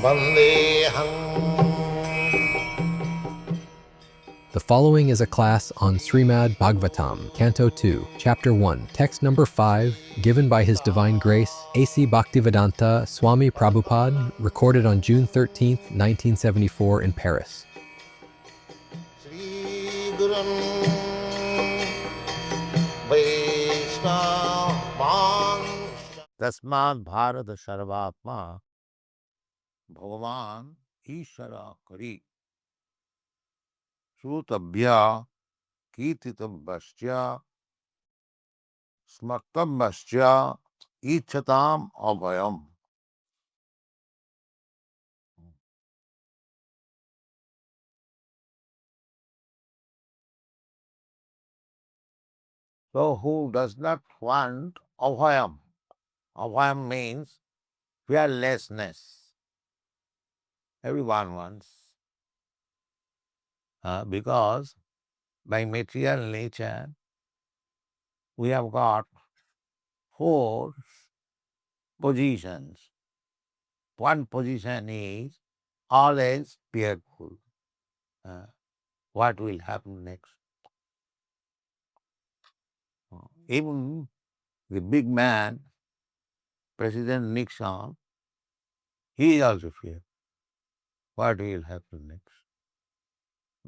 Vandeham. The following is a class on Srimad Bhagavatam, Canto 2, Chapter 1, Text number 5, given by His Divine Grace, A.C. Bhaktivedanta Swami Prabhupada, recorded on June 13, 1974 in Paris. Sri Gurun Vaishnava. Tasmad Bharata Sarvatma Bhagavan Ishara Kari Srutabhya Kirtitambhasya Smartambhasya Ichatam Abhayam. So who does not want Abhayam? Abhayam means fearlessness. Everyone wants. Because by material nature we have got four positions. One position is always fearful. What will happen next? Even the big man, President Nixon, he is also fearful. What will happen next?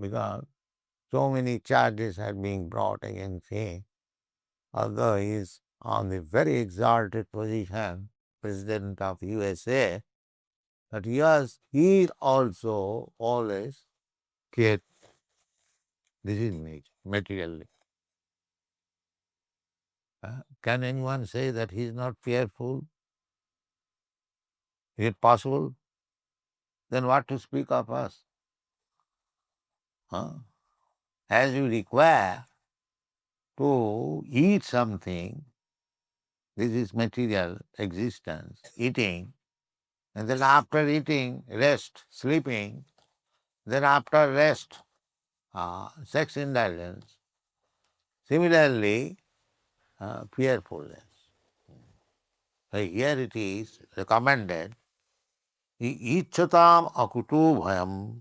Because so many charges are being brought against him, although he is on the very exalted position, President of USA, but yes, he also always cared. This is nature, materially. Can anyone say that he is not fearful? Is it possible? Then what to speak of us? As you require to eat something, this is material existence, eating, and then after eating, rest, sleeping, then after rest, sex indulgence. Similarly, fearfulness. So here it is recommended, ichatam akutu bhayam.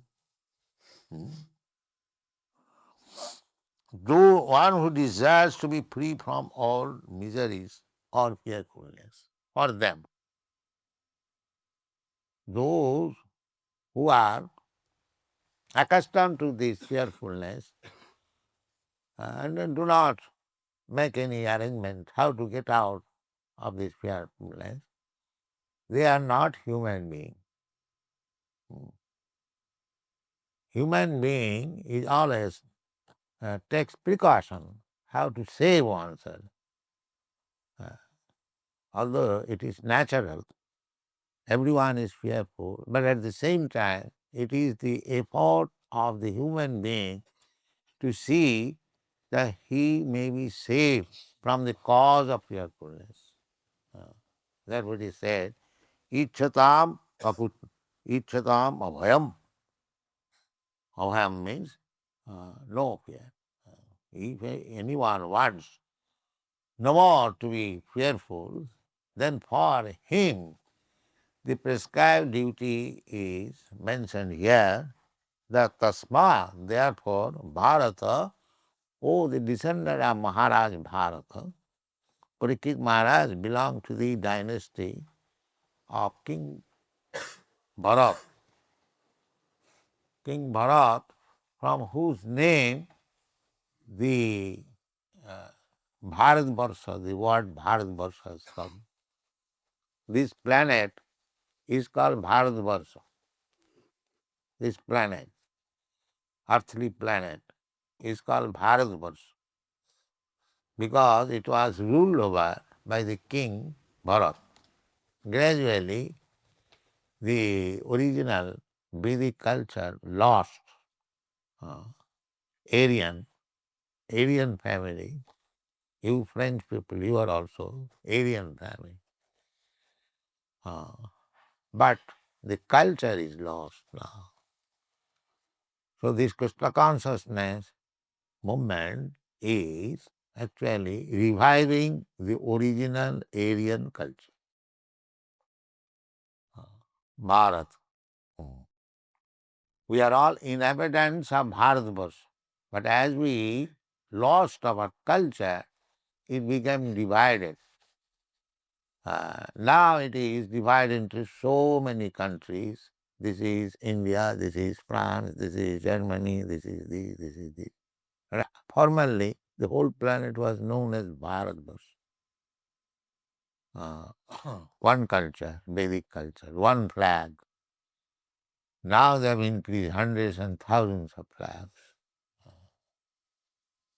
Though one who desires to be free from all miseries or fearfulness, for them. Those who are accustomed to this fearfulness and do not make any arrangement how to get out of this fearfulness, they are not human being. Human being is always takes precaution how to save oneself. Although it is natural, everyone is fearful, but at the same time, it is the effort of the human being to see that he may be saved from the cause of fearfulness. That's what he said. Ichatam abhayam. Abhayam means no fear. If anyone wants no more to be fearful, then for him the prescribed duty is mentioned here, that tasma, therefore, Bharata, the descendant of Maharaj Bharata, Parikshit Maharaj belonged to the dynasty of King Bharat. King Bharat, from whose name the Bharatvarsha, the word Bharatvarsha has come. This planet is called Bharatvarsha. This planet, earthly planet, is called Bharatvarsha because it was ruled over by the king Bharat. Gradually, the original Vedic culture lost. Aryan family, you French people, you are also Aryan family. But the culture is lost now. So this Krishna consciousness movement is actually reviving the original Aryan culture. Bharat. We are all inhabitants of Bharatvarsh. But as we lost our culture, it became divided. Now it is divided into so many countries. This is India, this is France, this is Germany, this is this, this is this. Formerly, the whole planet was known as Bharatvarsh. One culture, Vedic culture, one flag. Now they have increased hundreds and thousands of flags.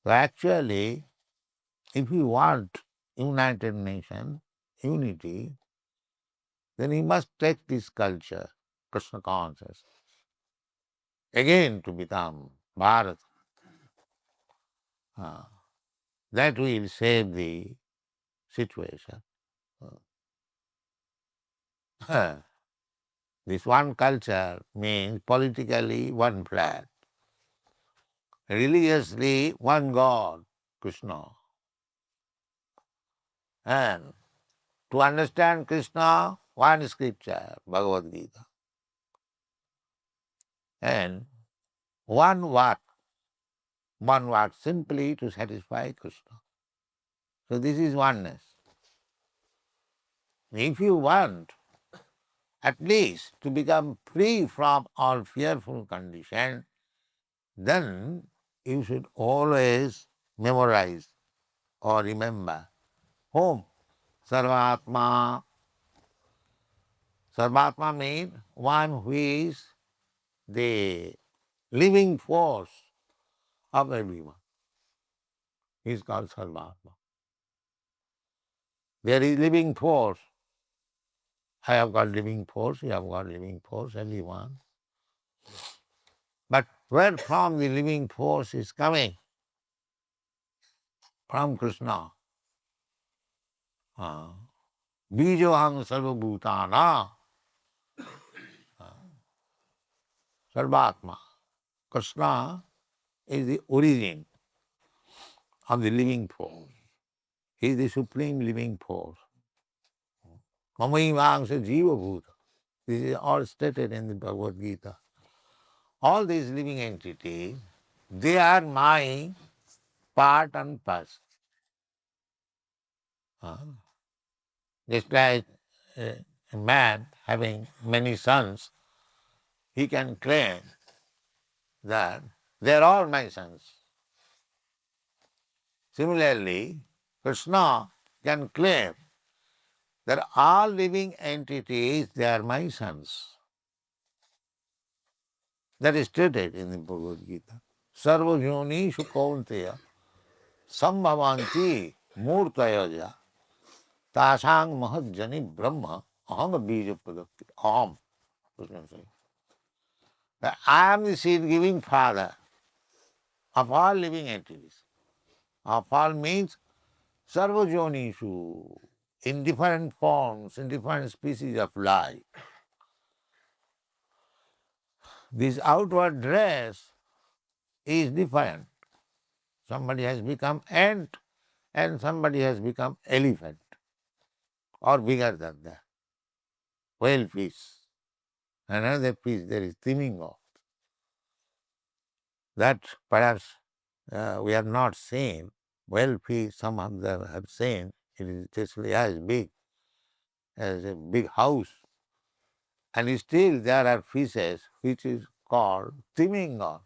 So actually, if you want United Nations, unity, then you must take this culture, Krishna consciousness, again to become Bharat. That will save the situation. This one culture means politically one flag, religiously one God, Krishna. And to understand Krishna, one scripture, Bhagavad Gita. And one work simply to satisfy Krishna. So this is oneness. If you want at least to become free from all fearful conditions, then you should always memorize or remember whom? Sarvatma. Sarvatma means one who is the living force of everyone. He is called Sarvatma. There is living force. I have got living force, you have got living force, everyone. But where from the living force is coming? From Krishna. Bijoham sarvabhutana. Sarvatma. Krishna is the origin of the living force. He is the supreme living force. Mamaivangsha jiva bhuta. This is all stated in the Bhagavad Gita. All these living entities, they are my part and parcel. Just like a man having many sons, he can claim that they are all my sons. Similarly, Krishna can claim that all living entities, they are my sons. That is stated in the Bhagavad Gita. Sarva yonishu kaunteya sambhavanti murtayaja tasang mahajjani brahma aham bija pradakti aham. Krishna says, that I am the seed-giving father of all living entities. Of all means sarva yonishu, in different forms, in different species of life. This outward dress is different. Somebody has become ant and somebody has become elephant or bigger than that. Whale fish. Another fish there is teeming of. That perhaps we have not seen. Whale fish, some of them have seen. It is just as big as a big house. And still there are fishes which is called timingal.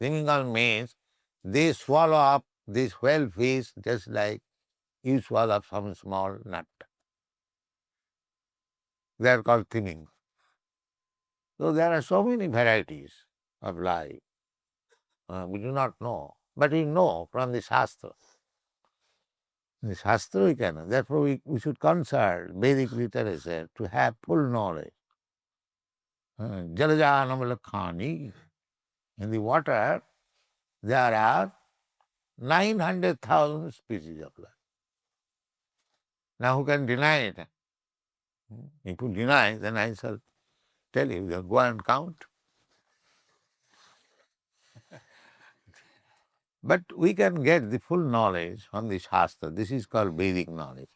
Timingal means they swallow up this whale fish just like you swallow up some small nut. They are called timingal. So there are so many varieties of life. We do not know, but we know from the Shastra. In the Shastra we can know. Therefore we should consult Vedic literature to have full knowledge. Jalajanam lakhani. In the water, there are 900,000 species of life. Now who can deny it? If you deny, then I shall tell you, go and count. But we can get the full knowledge from the Shastra. This is called Vedic knowledge.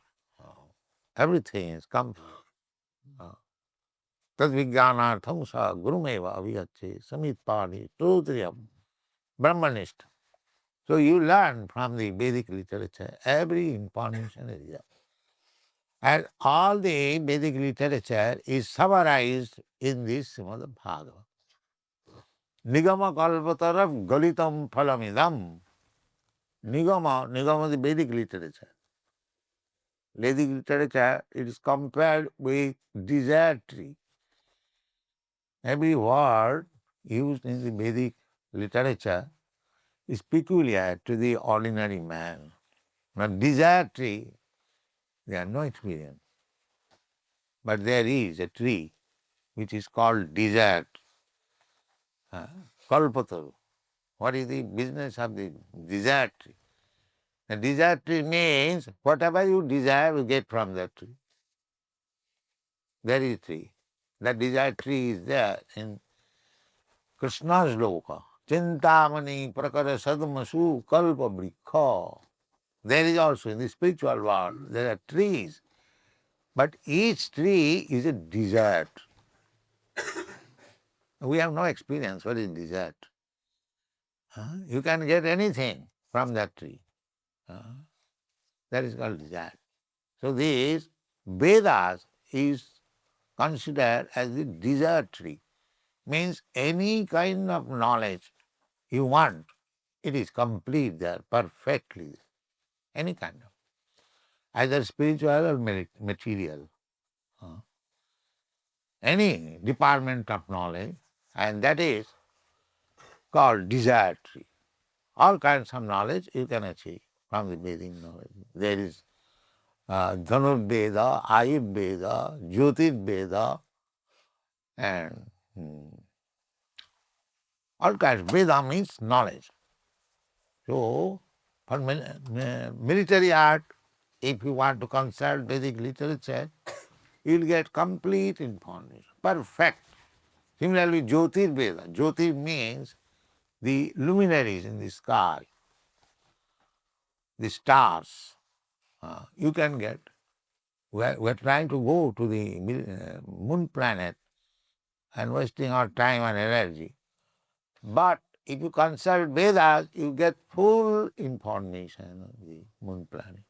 Everything is come. Tad vijnanartham sa gurumeva aviyache samitpani trutriyam brahmanishta. So you learn from the Vedic literature every information is there. And all the Vedic literature is summarized in this Srimad Bhagavatam. Nigama kalpataram galitam phalamidam. Nigama is the Vedic literature. Vedic literature, it is compared with desert tree. Every word used in the Vedic literature is peculiar to the ordinary man. But desert tree, they have no experience. But there is a tree which is called desert, kalpataru. What is the business of the desert tree? The desert tree means whatever you desire, you get from that tree. There is a tree. That desert tree is there in Krishna's loka. Chintamani prakara sadmasu kalpa brikha. There is also in the spiritual world, there are trees. But each tree is a desert. We have no experience what is desert. You can get anything from that tree. That is called desert. So this Vedas is considered as the desert tree. Means any kind of knowledge you want, it is complete there, perfectly there. Any kind of. Either spiritual or material. Any department of knowledge, and that is called desire tree. All kinds of knowledge you can achieve from the Vedic knowledge. There is Dhanurveda, Ayurveda, Jyotirveda, and all kinds. Veda means knowledge. So, for military art, if you want to consult Vedic literature, you will get complete information, perfect. Similarly, Jyotirveda. Jyotir means the luminaries in the sky, the stars. You can get. We're trying to go to the moon planet and wasting our time and energy. But if you consult Vedas, you get full information of the moon planet,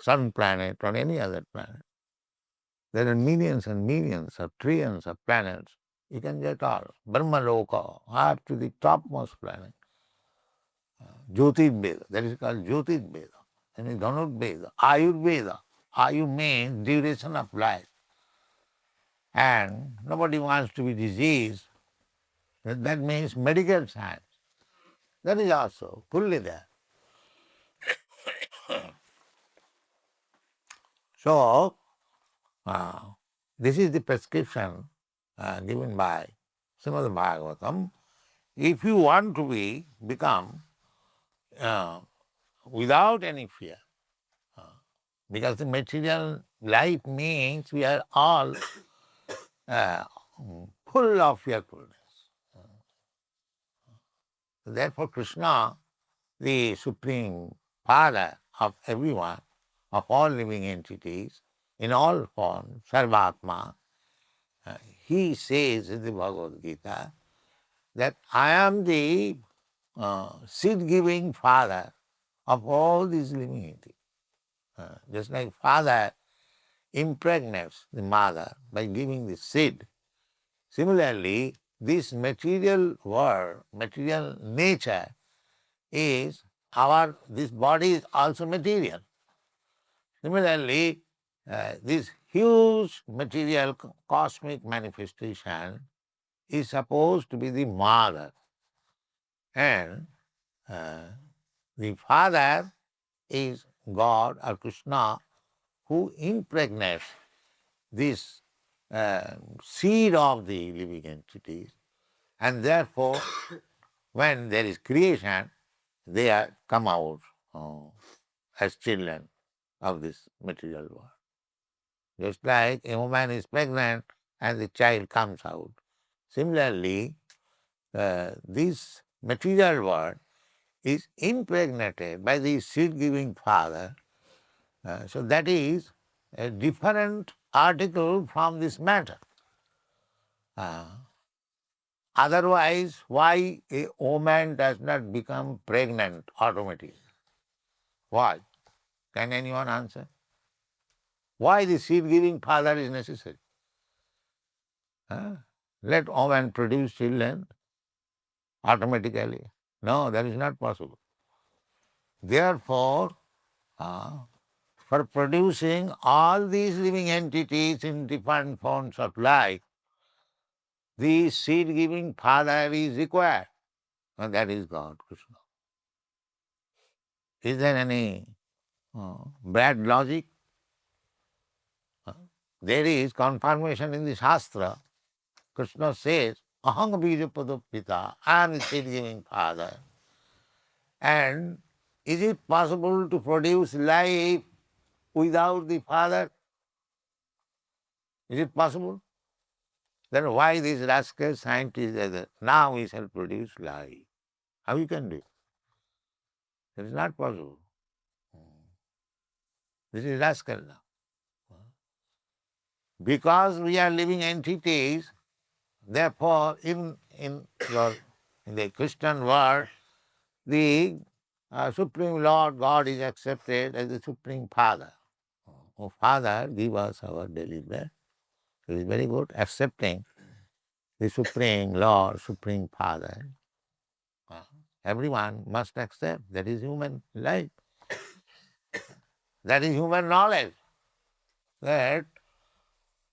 sun planet, or any other planet. There are millions and millions of trillions of planets. You can get all. Brahmaloka, up to the topmost planet. Jyotirveda, that is called Jyotirveda. And Dhanurveda, Ayurveda. Ayu means duration of life. And nobody wants to be diseased. That means medical science. That is also fully there. So, this is the prescription given by Srimad Bhagavatam. If you want to become without any fear, because the material life means we are all full of fearfulness. Therefore, Krishna, the Supreme Father of everyone, of all living entities, in all forms, Sarvatma, he says in the Bhagavad Gita that I am the seed-giving father of all these living entities. Just like father impregnates the mother by giving the seed, similarly, this material world, material nature is this body is also material. Similarly, this huge material cosmic manifestation is supposed to be the mother, and the father is God or Krishna who impregnates this seed of the living entities, and therefore when there is creation, they come out as children of this material world. Just like a woman is pregnant and the child comes out. Similarly, this material world is impregnated by the seed-giving father. So that is a different article from this matter. Otherwise, why a woman does not become pregnant automatically? Why? Can anyone answer? Why the seed-giving father is necessary? Let woman produce children automatically. No, that is not possible. Therefore, for producing all these living entities in different forms of life, the seed-giving father is required. And that is God, Krishna. Is there any bad logic? There is confirmation in the Shastra. Krishna says, Aham Bija Pita, I am the seed-giving father. And is it possible to produce life without the father? Is it possible? Then why these rascal scientists say that now we shall produce life? How you can do it? It is not possible. This is rascal now. Because we are living entities, therefore in the Christian world, the Supreme Lord God is accepted as the Supreme Father. Oh, Father, give us our daily bread. It is very good, accepting the Supreme Lord, Supreme Father. Everyone must accept. That is human life. That is human knowledge. That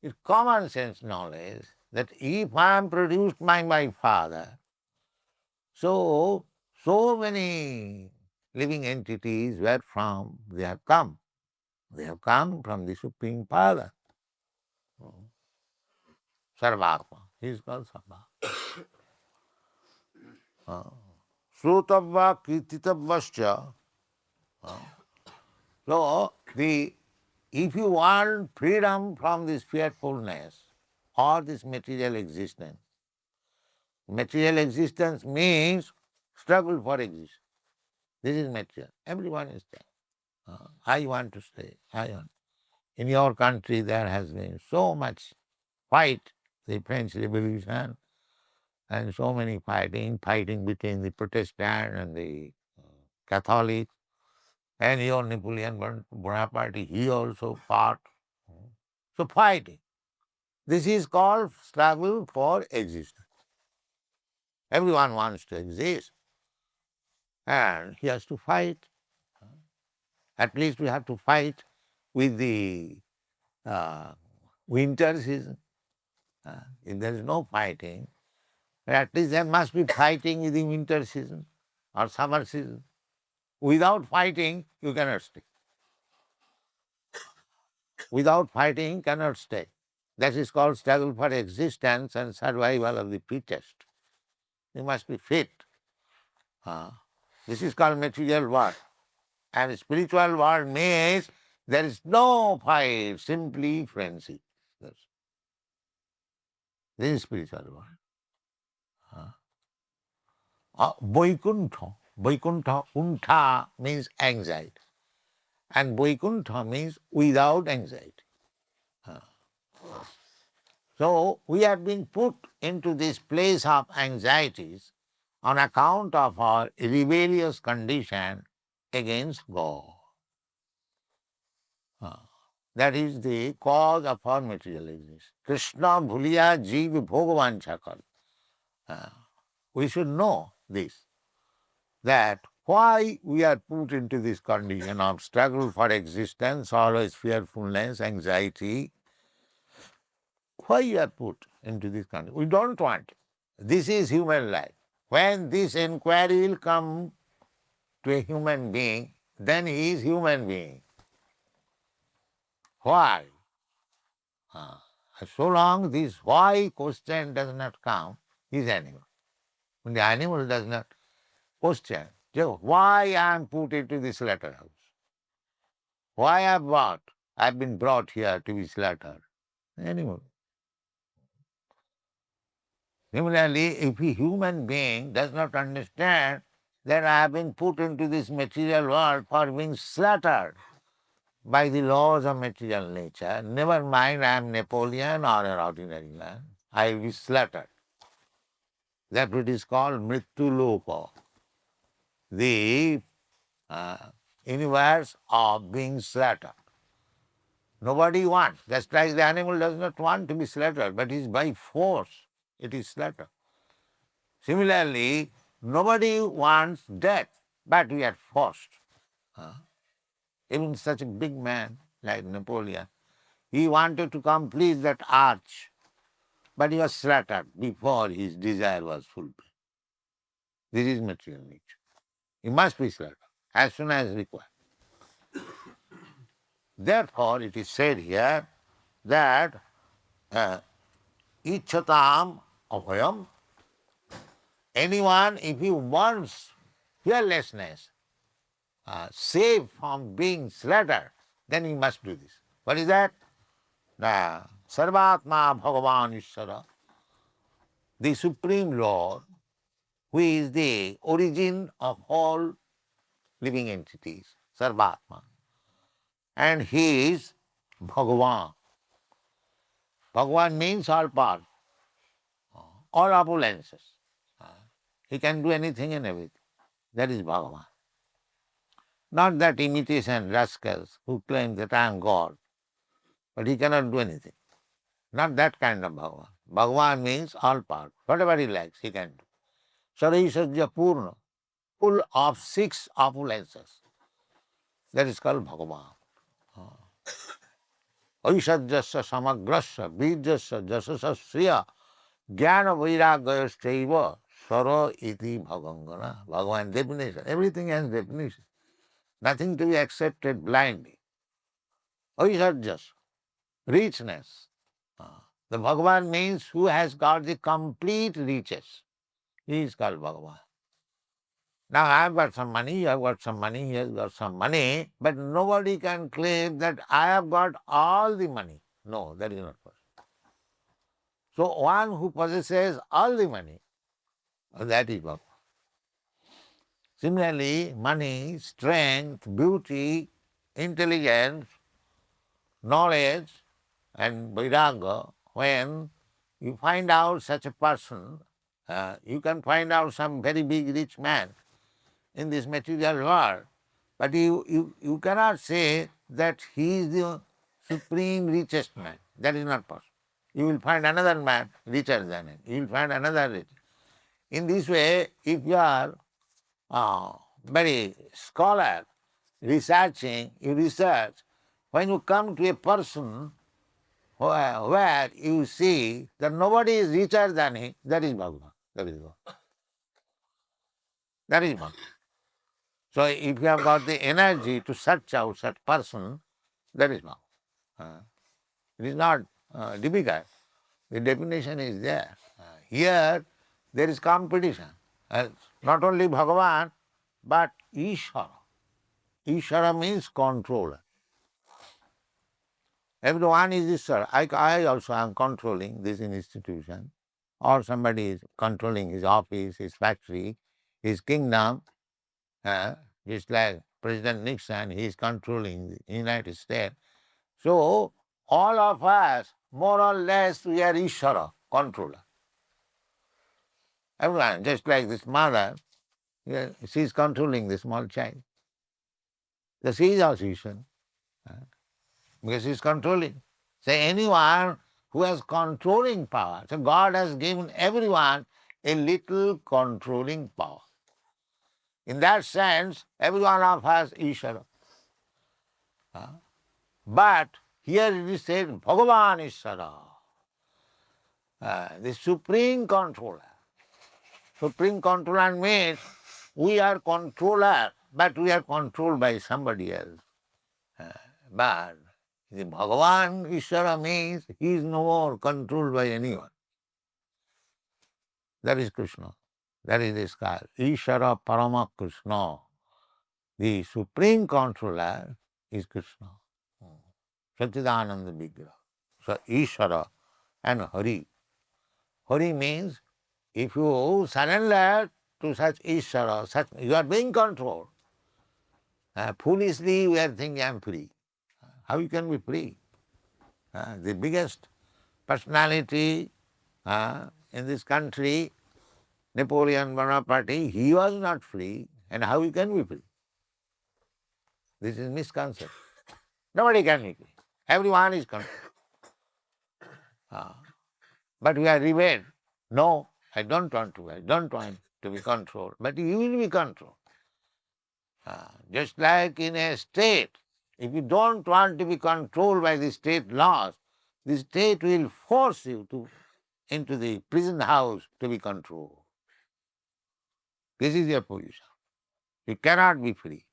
is common sense knowledge that if I am produced by my Father, so many living entities, where from they have come? They have come from the Supreme Father. Sarvatma. He is called Sarvatma. Srutavva kirtitavvascha. So, if you want freedom from this fearfulness or this material existence means struggle for existence. This is material. Everyone is saying, I want to stay. In your country there has been so much fight, the French Revolution, and so many fighting between the Protestant and the Catholic, and your Napoleon Bonaparte, he also fought. So fighting. This is called struggle for existence. Everyone wants to exist, and he has to fight. At least we have to fight with the winter season. If there is no fighting, at least there must be fighting in the winter season or summer season. Without fighting, you cannot stay. Without fighting, cannot stay. That is called struggle for existence and survival of the fittest. You must be fit. This is called material world. And spiritual world means there is no fight, simply friendship. This is spiritual world. Vaikuntha. Vaikuntha, untha means anxiety. And Vaikuntha means without anxiety. So we have been put into this place of anxieties on account of our rebellious condition against God. That is the cause of our material existence. Krishna bhuliya jeev bhagavan chakal. We should know this, that why we are put into this condition of struggle for existence, always fearfulness, anxiety. Why you are put into this condition? We don't want it. This is human life. When this inquiry will come to a human being, then he is human being. Why? So long this why question does not come, he is animal. When the animal does not question, why I am put into this slaughterhouse? Why I have been brought here to be slaughtered? Animal. Similarly, if a human being does not understand that I have been put into this material world for being slaughtered by the laws of material nature, never mind I am Napoleon or an ordinary man, I will be slaughtered. That it is called Mrityu-loka, the universe of being slaughtered. Nobody wants. Just like the animal does not want to be slaughtered, but is by force it is slaughtered. Similarly, nobody wants death, but we are forced. Even such a big man like Napoleon, he wanted to complete that arch, but he was slaughtered before his desire was fulfilled. This is material nature. He must be slaughtered as soon as required. Therefore, it is said here that ichchatam abhayam, anyone, if he wants fearlessness, safe from being slaughtered, then he must do this. What is that? Sarvatma Bhagavan Ishvara, the Supreme Lord, who is the origin of all living entities, Sarvatma. And he is Bhagavan. Bhagavan means all power, all opulences. He can do anything and everything. That is Bhagavan. Not that imitation rascals who claim that I am God, but he cannot do anything. Not that kind of Bhagavan. Bhagavan means all power. Whatever he likes, he can do. Saraisajya Purna, full of 6 opulences. That is called Bhagavan. Aishajyasya samagrasya bijasya jasasya sriya jnana vairagayastaiva sara iti bhagangana. Bhagavan definition. Everything has definition. Nothing to be accepted blindly. Aishajyasya, richness. The Bhagavan means who has got the complete riches. He is called Bhagavan. Now I have got some money, you have got some money, he has got some money, but nobody can claim that I have got all the money. No, that is not possible. So one who possesses all the money, that is Bhagavan. Similarly, money, strength, beauty, intelligence, knowledge, and vairagya, when you find out such a person, you can find out some very big rich man in this material world, but you cannot say that he is the supreme richest man. That is not possible. You will find another man richer than him. You will find another rich. In this way, if you are very scholar, researching, you research, when you come to a person where you see that nobody is richer than him, that is Bhagavan. That is Bhagavan. That is Bhagavan. So if you have got the energy to search out such person, that is Bhagavan. It is not difficult. The definition is there. Here there is competition. Not only Bhagavan, but Ishvara. Ishvara means controller. Everyone is Ishvara. I also am controlling this institution, or somebody is controlling his office, his factory, his kingdom. Just like President Nixon, he is controlling the United States. So all of us, more or less, we are Ishvara, controller. Everyone, just like this mother, she is controlling the small child. So she is also Ishvara, because she is controlling. So anyone who has controlling power, so God has given everyone a little controlling power. In that sense, every one of us is Ishvara. But here it is said, Bhagavan Ishvara, the supreme controller. Supreme controller means we are controller, but we are controlled by somebody else. But the Bhagavan Ishvara means he is no more controlled by anyone. That is Krishna. That is the sky. Ishvara Parama Krishna. The supreme controller is Krishna. Satchidananda Vigraha. So Ishvara and Hari. Hari means if you surrender to such Ishvara, you are being controlled. Foolishly we are thinking I am free. How you can be free? The biggest personality In this country, Napoleon Bonaparte, he was not free, and how he can be free? This is misconception. Nobody can be free. Everyone is controlled. But we are rebelled. No, I don't want to be controlled. But you will be controlled. Just like in a state, if you don't want to be controlled by the state laws, the state will force you into the prison house to be controlled. This is your position. You cannot be free.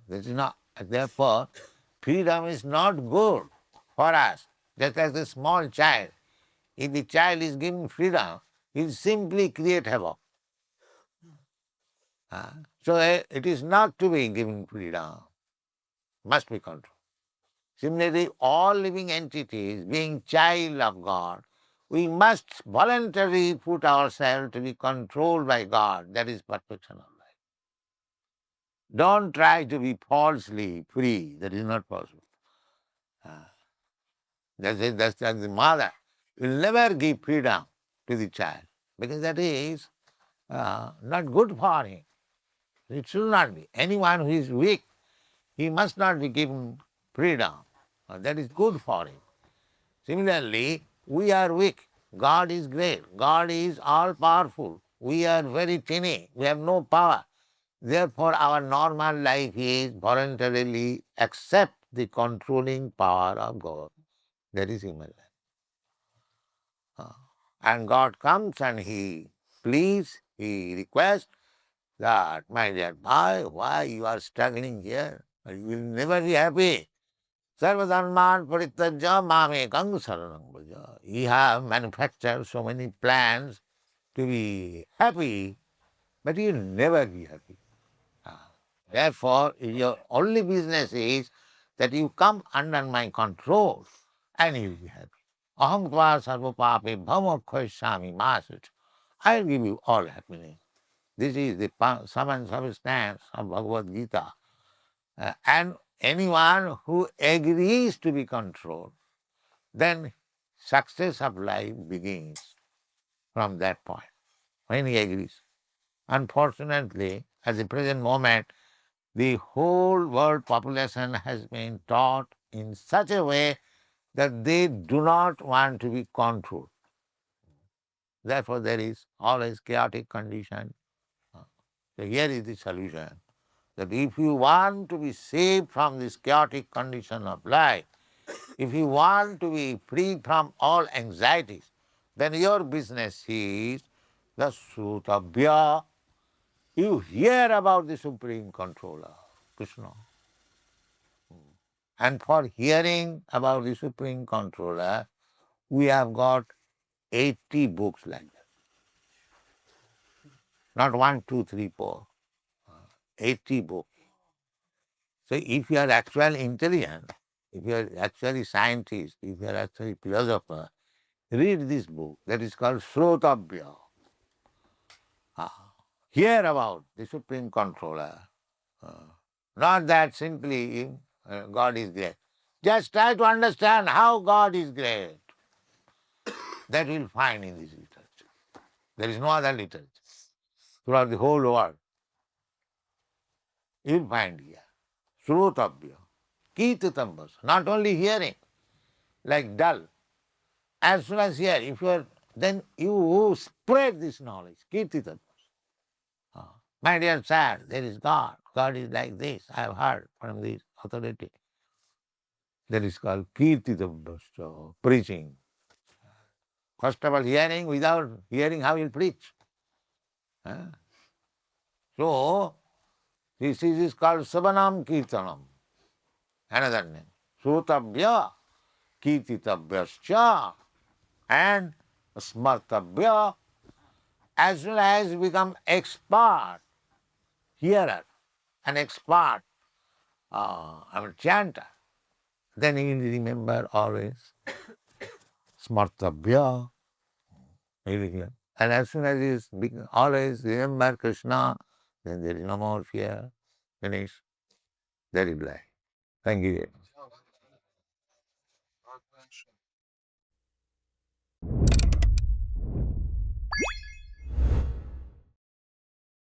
This is not. Therefore, freedom is not good for us. Just as a small child, if the child is given freedom, he will simply create havoc. So it is not to be given freedom. Must be controlled. Similarly, all living entities, being child of God, we must voluntarily put ourselves to be controlled by God. That is perfection of life. Don't try to be falsely free. That is not possible. That's the mother will never give freedom to the child because that is not good for him. It should not be. Anyone who is weak, he must not be given freedom. That is good for him. Similarly, we are weak. God is great. God is all-powerful. We are very tiny. We have no power. Therefore, our normal life is voluntarily accept the controlling power of God. That is human life. And God comes and He pleads, He requests that, my dear boy, why you are struggling here? You will never be happy. Sarvadharman parittajya mamekang saranam bhaja. You have manufactured so many plans to be happy, but you will never be happy. Therefore, your only business is that you come under my control and you will be happy. Aham tva sarva pape bhamakhoyasami masut. I will give you all happiness. This is the sum and substance of Bhagavad Gita. And anyone who agrees to be controlled, then success of life begins from that point, when he agrees. Unfortunately, at the present moment, the whole world population has been taught in such a way that they do not want to be controlled. Therefore, there is always chaotic condition. So here is the solution, that if you want to be saved from this chaotic condition of life, if you want to be free from all anxieties, then your business is the Srutabhya. You hear about the Supreme Controller, Krishna. And for hearing about the Supreme Controller, we have got 80 books like that. Not 1, 2, 3, 4. 80 books. So if you are actually intelligent, if you are actually scientist, if you are actually philosopher, read this book that is called Srotabhya. Hear about the Supreme Controller. Not that simply God is great. Just try to understand how God is great. That you will find in this literature. There is no other literature throughout the whole world. You will find here. Srotabhya. Kirtitambas. Not only hearing, like dull. As soon as hear, if you are, then you spread this knowledge. Kirtitambas. My dear sir, there is God. God is like this. I have heard from this authority. That is called Kirtitambas, preaching. First of all, hearing, without hearing, how will preach? So, this is called Savanam Kirtanam. Another name. Srutabhya, Kirtitabhyascha, and Smartabhya. As soon as you become expert hearer, an expert chanter, then you will remember always Smartabhya. And as soon as you always remember Krishna, then there is no more fear. Finish. That is life. Thank you.